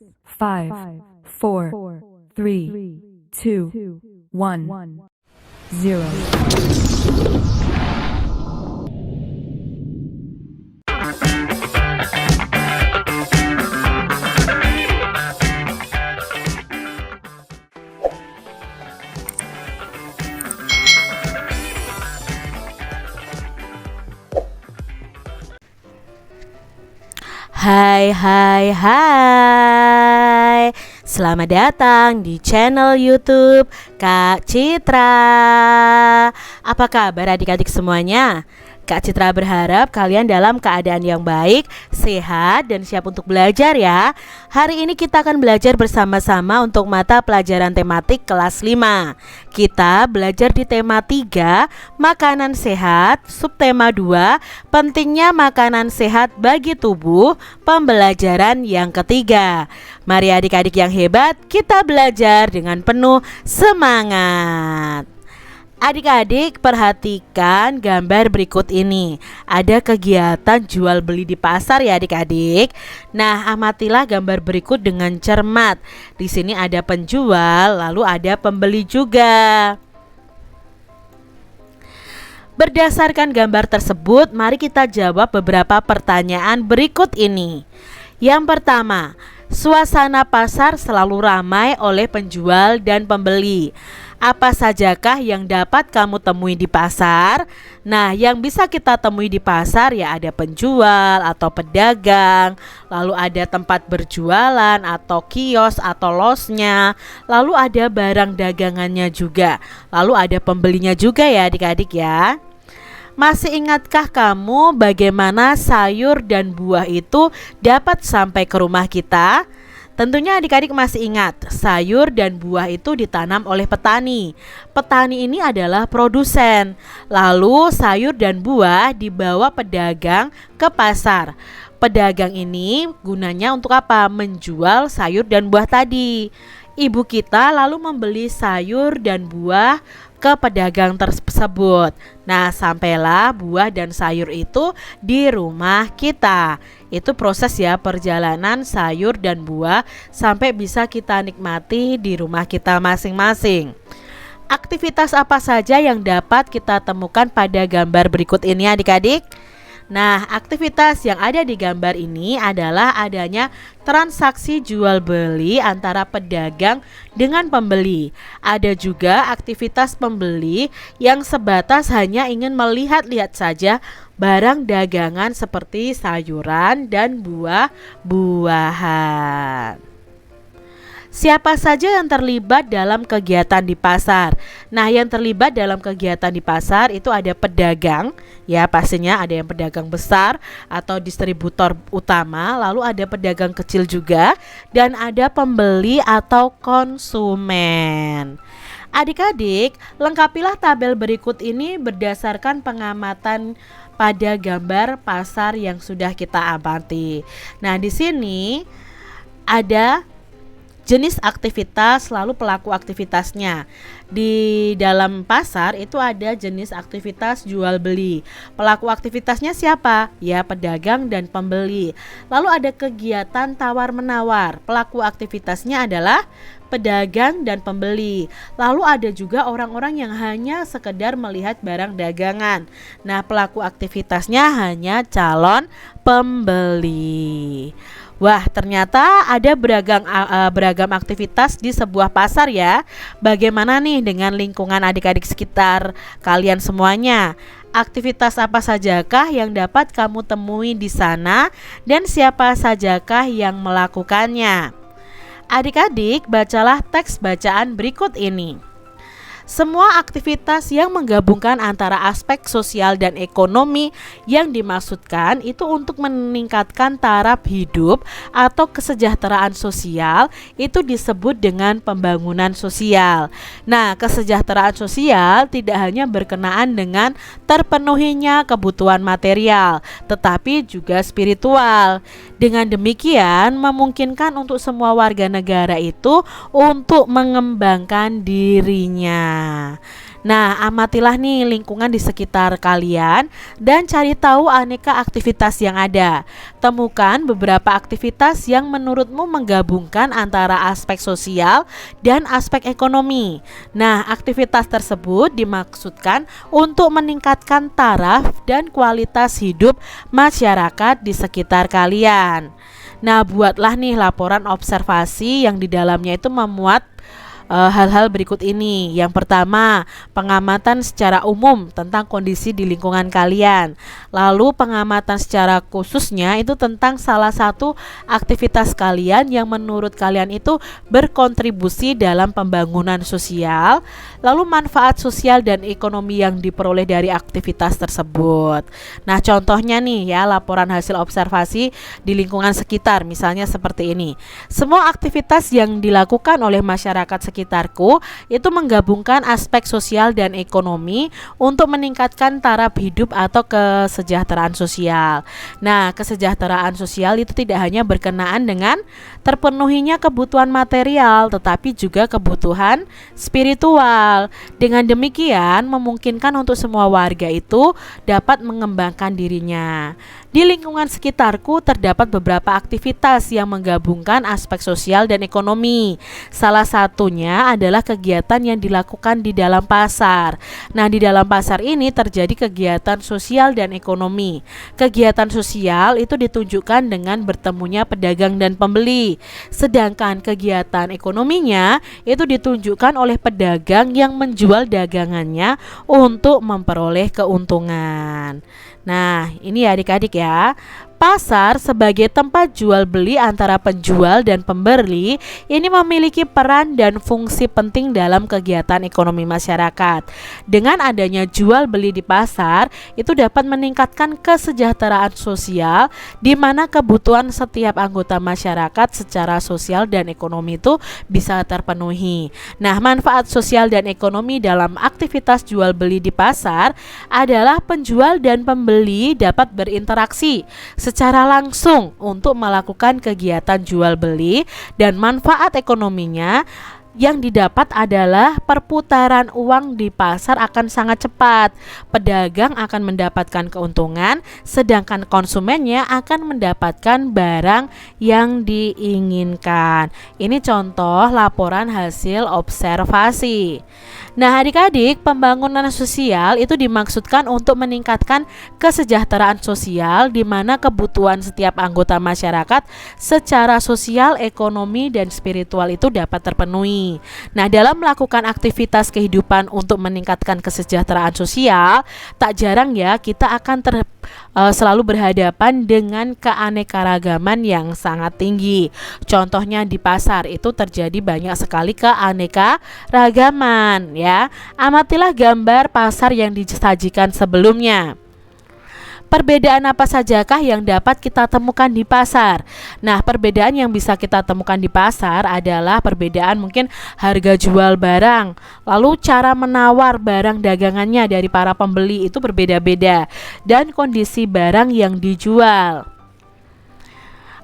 5, 4, 3, 2, 1, 0. Hai hai hai, selamat datang di channel YouTube Kak Citra. Apa kabar adik-adik semuanya? Kak Citra berharap kalian dalam keadaan yang baik, sehat, dan siap untuk belajar ya. Hari ini kita akan belajar bersama-sama untuk mata pelajaran tematik kelas 5. Kita belajar di tema 3, makanan sehat, subtema 2, pentingnya makanan sehat bagi tubuh, pembelajaran yang ketiga. Mari adik-adik yang hebat, kita belajar dengan penuh semangat. Adik-adik perhatikan gambar berikut ini. Ada kegiatan jual beli di pasar ya adik-adik. Nah, amatilah gambar berikut dengan cermat. Di sini ada penjual, lalu ada pembeli juga. Berdasarkan gambar tersebut, mari kita jawab beberapa pertanyaan berikut ini. Yang pertama, suasana pasar selalu ramai oleh penjual dan pembeli. Apa sajakah yang dapat kamu temui di pasar? Nah, yang bisa kita temui di pasar ya ada penjual atau pedagang, lalu ada tempat berjualan atau kios atau losnya, lalu ada barang dagangannya juga, lalu ada pembelinya juga ya adik-adik ya. Masih ingatkah kamu bagaimana sayur dan buah itu dapat sampai ke rumah kita? Tentunya adik-adik masih ingat, sayur dan buah itu ditanam oleh petani. Petani ini adalah produsen. Lalu sayur dan buah dibawa pedagang ke pasar. Pedagang ini gunanya untuk apa? Menjual sayur dan buah tadi. Ibu kita lalu membeli sayur dan buah ke pedagang tersebut. Nah, sampailah buah dan sayur itu di rumah kita. Itu proses ya perjalanan sayur dan buah sampai bisa kita nikmati di rumah kita masing-masing. Aktivitas apa saja yang dapat kita temukan pada gambar berikut ini adik-adik? Nah, aktivitas yang ada di gambar ini adalah adanya transaksi jual beli antara pedagang dengan pembeli. Ada juga aktivitas pembeli yang sebatas hanya ingin melihat-lihat saja barang dagangan seperti sayuran dan buah-buahan. Siapa saja yang terlibat dalam kegiatan di pasar? Nah, yang terlibat dalam kegiatan di pasar itu ada pedagang, ya pastinya ada yang pedagang besar atau distributor utama, lalu ada pedagang kecil juga, dan ada pembeli atau konsumen. Adik-adik, lengkapilah tabel berikut ini berdasarkan pengamatan pada gambar pasar yang sudah kita amati. Nah, di sini ada jenis aktivitas lalu pelaku aktivitasnya. Di dalam pasar itu ada jenis aktivitas jual beli. Pelaku aktivitasnya siapa? Ya, pedagang dan pembeli. Lalu ada kegiatan tawar menawar. Pelaku aktivitasnya adalah pedagang dan pembeli. Lalu ada juga orang-orang yang hanya sekedar melihat barang dagangan. Nah, pelaku aktivitasnya hanya calon pembeli. Wah, ternyata ada beragam aktivitas di sebuah pasar ya. Bagaimana nih dengan lingkungan adik-adik sekitar kalian semuanya? Aktivitas apa sajakah yang dapat kamu temui di sana dan siapa sajakah yang melakukannya? Adik-adik, bacalah teks bacaan berikut ini. Semua aktivitas yang menggabungkan antara aspek sosial dan ekonomi yang dimaksudkan itu untuk meningkatkan taraf hidup atau kesejahteraan sosial itu disebut dengan pembangunan sosial. Nah, kesejahteraan sosial tidak hanya berkenaan dengan terpenuhinya kebutuhan material, tetapi juga spiritual. Dengan demikian, memungkinkan untuk semua warga negara itu untuk mengembangkan dirinya. Nah, amatilah nih lingkungan di sekitar kalian dan cari tahu aneka aktivitas yang ada. Temukan beberapa aktivitas yang menurutmu menggabungkan antara aspek sosial dan aspek ekonomi. Nah, aktivitas tersebut dimaksudkan untuk meningkatkan taraf dan kualitas hidup masyarakat di sekitar kalian. Nah, buatlah nih laporan observasi yang di dalamnya itu memuat hal-hal berikut ini. Yang pertama, pengamatan secara umum tentang kondisi di lingkungan kalian. Lalu pengamatan secara khususnya itu tentang salah satu aktivitas kalian yang menurut kalian itu berkontribusi dalam pembangunan sosial. Lalu manfaat sosial dan ekonomi yang diperoleh dari aktivitas tersebut. Nah, contohnya nih ya, laporan hasil observasi di lingkungan sekitar, misalnya seperti ini. Semua aktivitas yang dilakukan oleh masyarakat sekitarku itu menggabungkan aspek sosial dan ekonomi untuk meningkatkan taraf hidup atau kesejahteraan sosial. Nah, kesejahteraan sosial itu tidak hanya berkenaan dengan terpenuhinya kebutuhan material, tetapi juga kebutuhan spiritual. Dengan demikian, memungkinkan untuk semua warga itu dapat mengembangkan dirinya. Di lingkungan sekitarku terdapat beberapa aktivitas yang menggabungkan aspek sosial dan ekonomi. Salah satunya adalah kegiatan yang dilakukan di dalam pasar. Nah, di dalam pasar ini terjadi kegiatan sosial dan ekonomi. Kegiatan sosial itu ditunjukkan dengan bertemunya pedagang dan pembeli. Sedangkan kegiatan ekonominya itu ditunjukkan oleh pedagang yang menjual dagangannya untuk memperoleh keuntungan. Nah, ini ya adik-adik ya. Pasar sebagai tempat jual beli antara penjual dan pembeli ini memiliki peran dan fungsi penting dalam kegiatan ekonomi masyarakat. Dengan adanya jual beli di pasar, itu dapat meningkatkan kesejahteraan sosial di mana kebutuhan setiap anggota masyarakat secara sosial dan ekonomi itu bisa terpenuhi. Nah, manfaat sosial dan ekonomi dalam aktivitas jual beli di pasar adalah penjual dan pembeli dapat berinteraksi secara langsung untuk melakukan kegiatan jual beli, dan manfaat ekonominya yang didapat adalah perputaran uang di pasar akan sangat cepat. Pedagang akan mendapatkan keuntungan, sedangkan konsumennya akan mendapatkan barang yang diinginkan. Ini contoh laporan hasil observasi. Nah, adik-adik, pembangunan sosial itu dimaksudkan untuk meningkatkan kesejahteraan sosial di mana kebutuhan setiap anggota masyarakat secara sosial, ekonomi, dan spiritual itu dapat terpenuhi. Nah, dalam melakukan aktivitas kehidupan untuk meningkatkan kesejahteraan sosial, tak jarang ya kita akan selalu berhadapan dengan keanekaragaman yang sangat tinggi. Contohnya di pasar itu terjadi banyak sekali keanekaragaman ya. Amatilah gambar pasar yang disajikan sebelumnya. Perbedaan apa sajakah yang dapat kita temukan di pasar? Nah, perbedaan yang bisa kita temukan di pasar adalah perbedaan mungkin harga jual barang, lalu cara menawar barang dagangannya dari para pembeli itu berbeda-beda, dan kondisi barang yang dijual.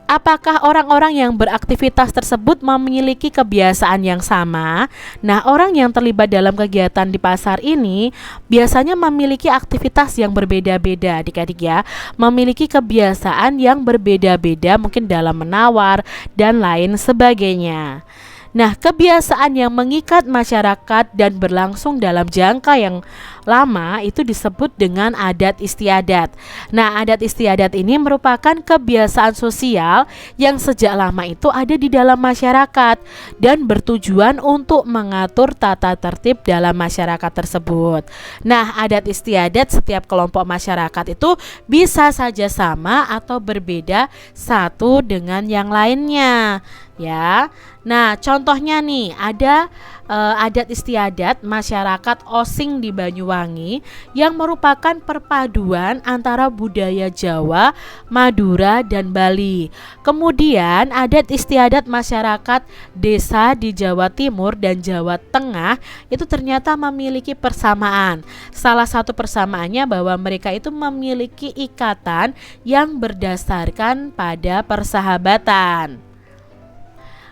Apakah orang-orang yang beraktivitas tersebut memiliki kebiasaan yang sama? Nah, orang yang terlibat dalam kegiatan di pasar ini biasanya memiliki aktivitas yang berbeda-beda, adik-adik ya. Memiliki kebiasaan yang berbeda-beda mungkin dalam menawar dan lain sebagainya. Nah, kebiasaan yang mengikat masyarakat dan berlangsung dalam jangka yang lama itu disebut dengan adat istiadat. Nah, adat istiadat ini merupakan kebiasaan sosial yang sejak lama itu ada di dalam masyarakat dan bertujuan untuk mengatur tata tertib dalam masyarakat tersebut. Nah, adat istiadat setiap kelompok masyarakat itu bisa saja sama atau berbeda satu dengan yang lainnya. Ya, nah contohnya nih ada adat istiadat masyarakat Osing di Banyuwangi yang merupakan perpaduan antara budaya Jawa, Madura, dan Bali. Kemudian adat istiadat masyarakat desa di Jawa Timur dan Jawa Tengah itu ternyata memiliki persamaan. Salah satu persamaannya bahwa mereka itu memiliki ikatan yang berdasarkan pada persahabatan.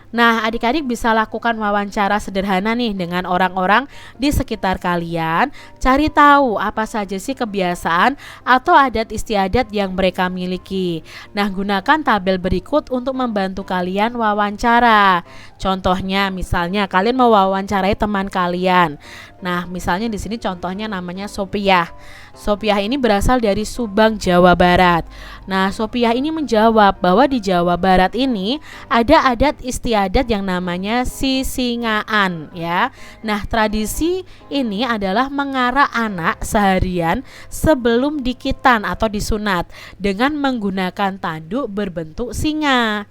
Nah, adik-adik bisa lakukan wawancara sederhana nih dengan orang-orang di sekitar kalian. Cari tahu apa saja sih kebiasaan atau adat istiadat yang mereka miliki. Nah, gunakan tabel berikut untuk membantu kalian wawancara. Contohnya, misalnya kalian mewawancarai teman kalian. Nah, misalnya di sini contohnya namanya Sopiah. Sopiah ini berasal dari Subang, Jawa Barat. Nah, Sopiah ini menjawab bahwa di Jawa Barat ini ada adat istiadat yang namanya sisingaan ya. Nah, tradisi ini adalah mengarak anak seharian sebelum dikitan atau disunat dengan menggunakan tanduk berbentuk singa.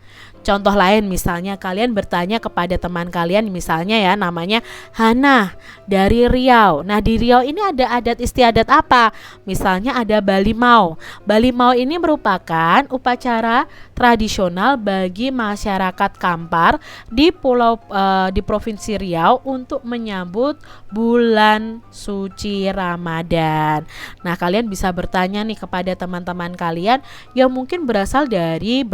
Contoh lain misalnya kalian bertanya kepada teman kalian misalnya ya namanya Hana dari Riau. Nah, di Riau ini ada adat istiadat apa? Misalnya ada Balimau. Balimau ini merupakan upacara tradisional bagi masyarakat Kampar di di Provinsi Riau untuk menyambut bulan suci Ramadan. Nah, kalian bisa bertanya nih kepada teman-teman kalian yang mungkin berasal dari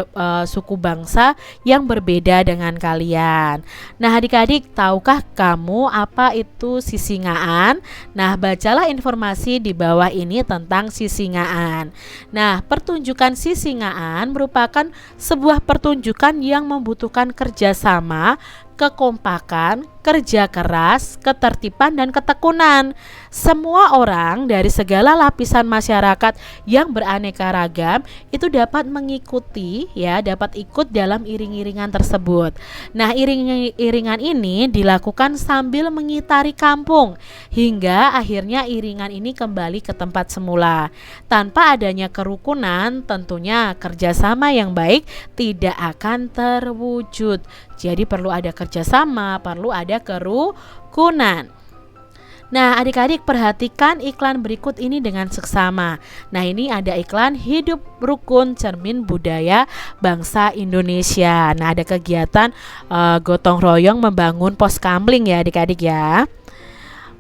suku bangsa yang berbeda dengan kalian. Nah, adik-adik, tahukah kamu apa itu sisingaan? Nah, bacalah informasi di bawah ini tentang sisingaan. Nah, pertunjukan sisingaan merupakan sebuah pertunjukan yang membutuhkan kerjasama, kekompakan, kerja keras, ketertiban, dan ketekunan. Semua orang dari segala lapisan masyarakat yang beraneka ragam itu dapat mengikuti dapat ikut dalam iring-iringan tersebut. Nah, iringan ini dilakukan sambil mengitari kampung hingga akhirnya iringan ini kembali ke tempat semula. Tanpa adanya kerukunan, tentunya kerjasama yang baik tidak akan terwujud. Jadi perlu ada kerjasama, perlu ada kerukunan. Nah, adik-adik perhatikan iklan berikut ini dengan seksama. Nah, ini ada iklan hidup rukun cermin budaya bangsa Indonesia. Nah, ada kegiatan gotong royong membangun pos kamling ya adik-adik ya.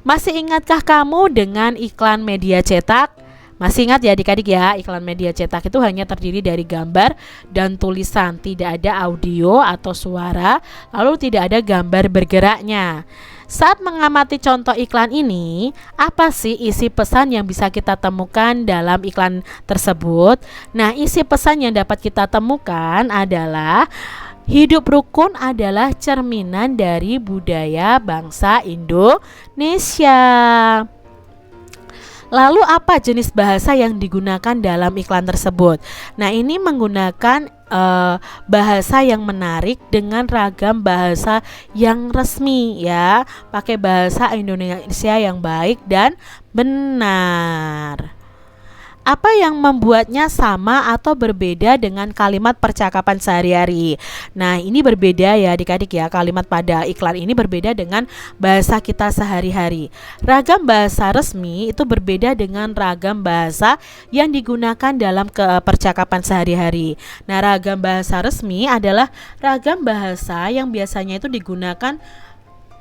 Masih ingatkah kamu dengan iklan media cetak? Masih ingat ya adik-adik ya, iklan media cetak itu hanya terdiri dari gambar dan tulisan, tidak ada audio atau suara, lalu tidak ada gambar bergeraknya. Saat mengamati contoh iklan ini, apa sih isi pesan yang bisa kita temukan dalam iklan tersebut? Nah, isi pesan yang dapat kita temukan adalah hidup rukun adalah cerminan dari budaya bangsa Indonesia. Lalu apa jenis bahasa yang digunakan dalam iklan tersebut? Nah, ini menggunakan bahasa yang menarik dengan ragam bahasa yang resmi ya. Pakai bahasa Indonesia yang baik dan benar. Apa yang membuatnya sama atau berbeda dengan kalimat percakapan sehari-hari? Nah, ini berbeda ya adik-adik ya. Kalimat pada iklan ini berbeda dengan bahasa kita sehari-hari. Ragam bahasa resmi itu berbeda dengan ragam bahasa yang digunakan dalam percakapan sehari-hari. Nah, ragam bahasa resmi adalah ragam bahasa yang biasanya itu digunakan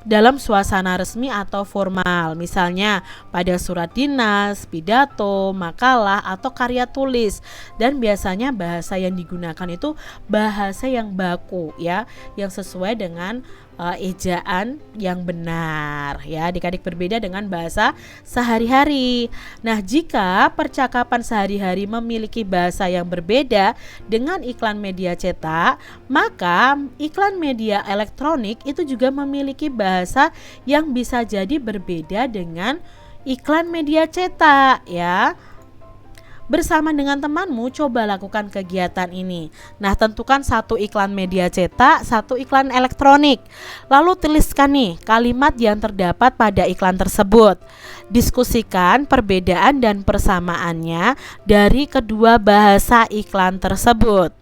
dalam suasana resmi atau formal, misalnya pada surat dinas, pidato, makalah, atau karya tulis. Dan biasanya bahasa yang digunakan itu bahasa yang baku ya, yang sesuai dengan ejaan yang benar ya. Adik-adik berbeda dengan bahasa sehari-hari. Nah, jika percakapan sehari-hari memiliki bahasa yang berbeda dengan iklan media cetak, maka iklan media elektronik itu juga memiliki bahasa yang bisa jadi berbeda dengan iklan media cetak ya. Bersama dengan temanmu, coba lakukan kegiatan ini. Nah, tentukan satu iklan media cetak, satu iklan elektronik. Lalu tuliskan nih kalimat yang terdapat pada iklan tersebut. Diskusikan perbedaan dan persamaannya dari kedua bahasa iklan tersebut.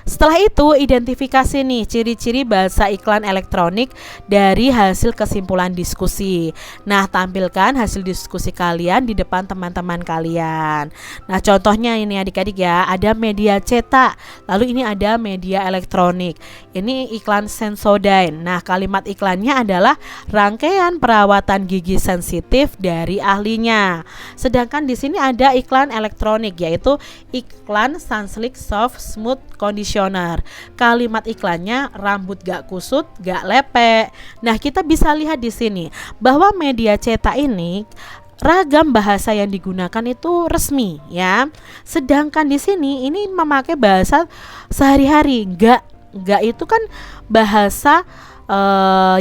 Setelah itu, identifikasi nih ciri-ciri bahasa iklan elektronik dari hasil kesimpulan diskusi. Nah, tampilkan hasil diskusi kalian di depan teman-teman kalian. Nah, contohnya ini adik-adik ya, ada media cetak, lalu ini ada media elektronik. Ini iklan Sensodyne. Nah, kalimat iklannya adalah rangkaian perawatan gigi sensitif dari ahlinya. Sedangkan di sini ada iklan elektronik, yaitu iklan Sunsilk Soft Smooth Conditioner. kuesioner. Kalimat iklannya rambut gak kusut, gak lepek. Nah, kita bisa lihat di sini bahwa media cetak ini ragam bahasa yang digunakan itu resmi ya. Sedangkan di sini ini memakai bahasa sehari-hari. Enggak itu kan bahasa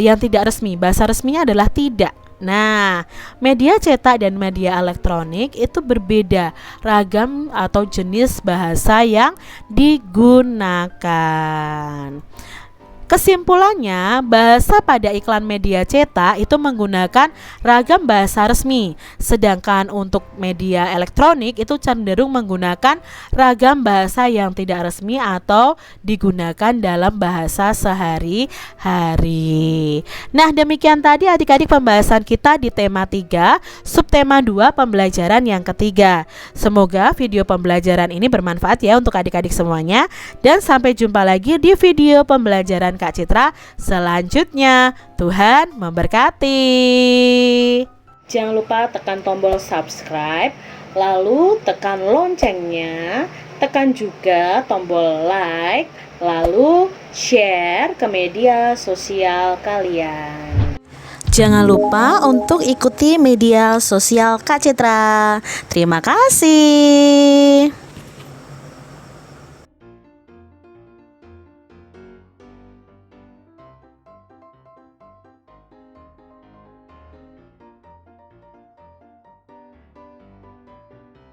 yang tidak resmi. Bahasa resminya adalah tidak. Nah, media cetak dan media elektronik itu berbeda ragam atau jenis bahasa yang digunakan. Kesimpulannya, bahasa pada iklan media cetak itu menggunakan ragam bahasa resmi, sedangkan untuk media elektronik itu cenderung menggunakan ragam bahasa yang tidak resmi atau digunakan dalam bahasa sehari-hari. Nah, demikian tadi adik-adik pembahasan kita di tema 3, subtema 2 pembelajaran yang ketiga. Semoga video pembelajaran ini bermanfaat ya untuk adik-adik semuanya, dan sampai jumpa lagi di video pembelajaran Kak Citra selanjutnya. Tuhan memberkati. Jangan lupa tekan tombol subscribe, lalu tekan loncengnya, tekan juga tombol like, lalu share ke media sosial kalian. Jangan lupa untuk ikuti media sosial Kak Citra. Terima kasih.